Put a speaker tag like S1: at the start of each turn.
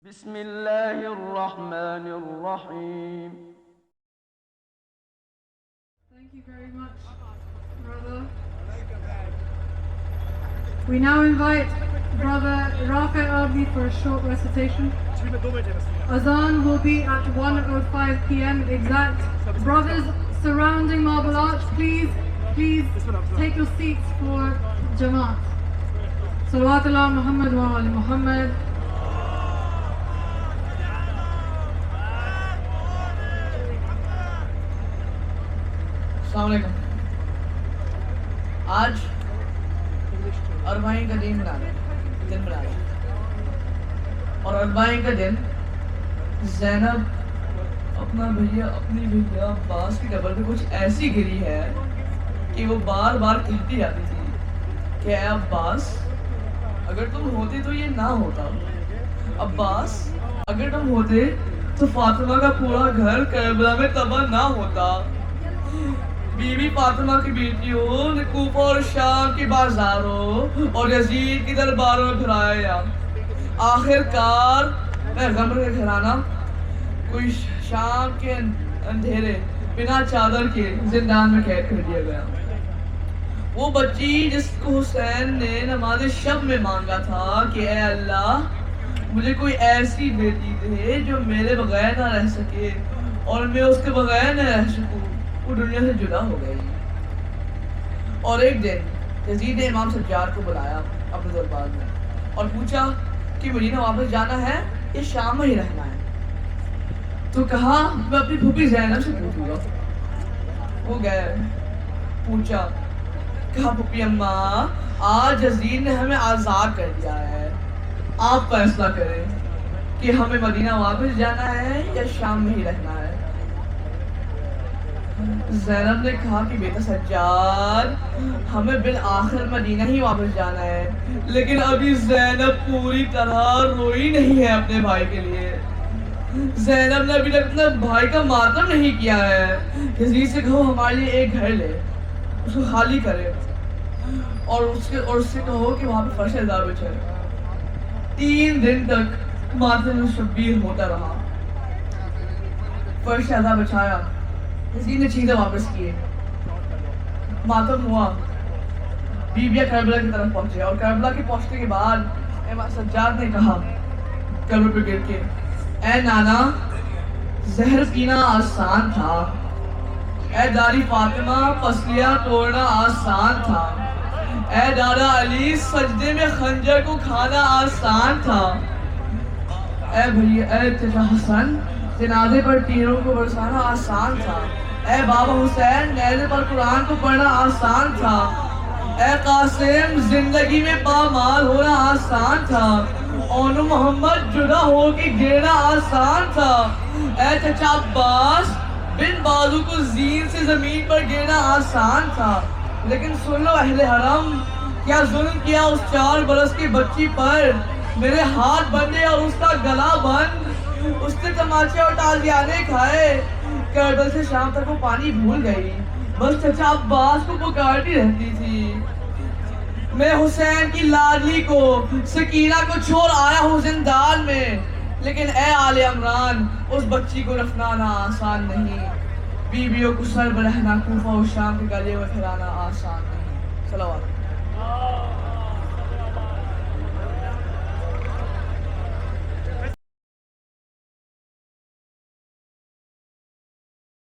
S1: بسم الله الرحمن الرحيم.
S2: Thank you very much, brother. We now invite brother Rafi Abdi for a short recitation. Azan will be at 1:05 p.m. exact. Brothers surrounding Marble Arch, please take your seats for Jamaat. Salawatullah Muhammad wa ali Muhammad.
S3: السلام علیکم. آج اربعین کا دن منا رہے ہیں اور اربعین کا دن زینب اپنی بھیا عباس کی قبر پہ کچھ ایسی گری ہے کہ وہ بار بار کہتی جاتی تھی کہ اے عباس اگر تم ہوتے تو یہ نہ ہوتا، عباس اگر تم ہوتے تو فاطمہ کا پورا گھر کربلا میں تباہ نہ ہوتا. بی بی فاطمہ کی بیٹیوں نے کوفہ اور شام کے بازاروں اور یزید کی درباروں میں پھرایا. آخر کار پیغمبر کا گھرانہ کوئی شام کے اندھیرے بنا چادر کے زندان میں قید کر دیا گیا. وہ بچی جس کو حسین نے نماز شب میں مانگا تھا کہ اے اللہ مجھے کوئی ایسی بیٹی دے جو میرے بغیر نہ رہ سکے اور میں اس کے بغیر نہ رہ سکوں، وہ دنیا سے جدا ہو گئی. اور ایک دن یزید نے امام سجاد کو بلایا اپنے دربار میں اور پوچھا کہ مدینہ واپس جانا ہے یا شام میں ہی رہنا ہے. تو کہا میں اپنی پھوپھی زینب سے پوچھوں گا. وہ گئے پوچھا، کہا پھوپھی اماں آج یزید نے ہمیں آزاد کر دیا ہے، آپ فیصلہ کریں کہ ہمیں مدینہ واپس جانا ہے یا شام میں ہی رہنا ہے. زینب نے کہا کہ بیٹا سجاد ہمیں بالآخر مدینہ ہی واپس جانا ہے، لیکن ابھی زینب پوری طرح روئی نہیں ہے اپنے بھائی کے لیے. زینب نے ابھی تک اپنے بھائی کا ماتم نہیں کیا ہے. یزید سے کہو ہمارے لیے ایک گھر لے، اس کو خالی کرے اور اس سے کہو کہ وہاں پہ فرش عذاب بچھائے. 3 دن تک ماتم میں شبیر ہوتا رہا. فرش عذاب بچھایا، یزید نے چیزیں واپس کیے، ماتم ہوا. بیبیاں کربلا کی طرف پہنچے اور کربلا کے پہنچنے کے بعد امام سجاد نے کہا قبر پہ گر کے، اے نانا زہر پینا آسان تھا، اے داری فاطمہ پسلیاں توڑنا آسان تھا، اے دادا علی سجدے میں خنجر کو کھانا آسان تھا، اے بھیا اے چچا حسن جنازے پر تیروں کو برسانا آسان تھا، اے بابا حسین نیزے پر قرآن کو پڑھنا آسان تھا، اے قاسم زندگی میں پامال ہونا آسان تھا، اونو محمد جدا ہو کے گرنا آسان تھا، اے چچا عباس بن بازو کو زین سے زمین پر گرنا آسان تھا. لیکن سن لو اہل حرم، کیا ظلم کیا اس 4 برس کی بچی پر، میرے ہاتھ بندے اور اس کا گلا بند، اس نے تماچے اور تازیانے کھائے. کربل سے شام تک وہ پانی بھول گئی، بس چچا عباس کو پکارتی رہتی تھی. میں حسین کی لاڈلی کو سکینہ کو چھوڑ آیا ہوں زندان میں، لیکن اے آل عمران اس بچی کو رفنانا آسان نہیں، بیویوں کو سرب رہنا کوفہ و شام کے گلے میں پھرانا آسان نہیں. صلوات